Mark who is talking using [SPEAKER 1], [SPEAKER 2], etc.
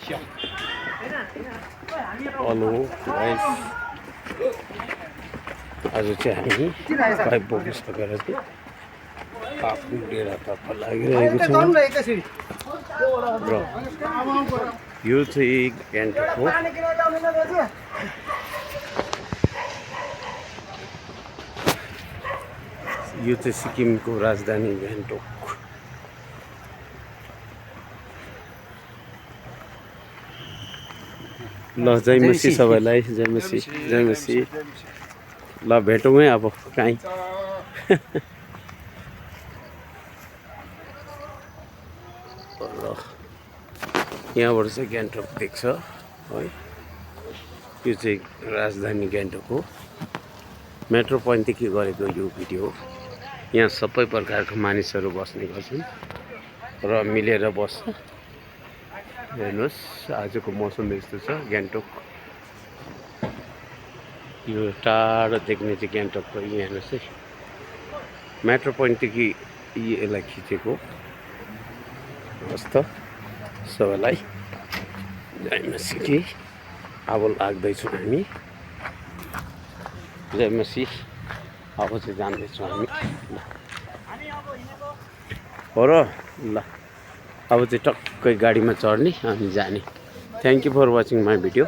[SPEAKER 1] Hello guys, आज चाहिँ हामी पाइप बोक्न सकेर चाहिँ आफ्नो डेरातर्फ लागिरहेको छौँ र यो चाहिँ गान्तोक हो। यो चाहिँ सिक्किमको राजधानी गान्तोक। ल जय मसी सबैलाई, जय मसी, जय मसी। ल भेटौँ है अब काहीँ। यहाँबाट चाहिँ गान्तोक देख्छ है। यो चाहिँ राजधानी गान्तोक हो। मेट्रो पोइन्टदेखि गरेको यो भिडियो। यहाँ सबै प्रकारका मानिसहरू बस्ने गर्छन् र मिलेर बस्छ। हेर्नुहोस् आजको मौसम यस्तो छ गान्तोक। यो टाढो देख्ने चाहिँ गान्तोकको यहाँ हेर्नुहोस् है। मेट्रो पोइन्टदेखि यसलाई खिचेको। हस् त सबैलाई जय मसी। अब लाग्दैछौँ हामी। जय मसी। अब चाहिँ जाँदैछौँ हामी। हो र ल अब चाहिँ टक्कै गाडीमा चढ्ने अनि जाने। Thank you for watching my video.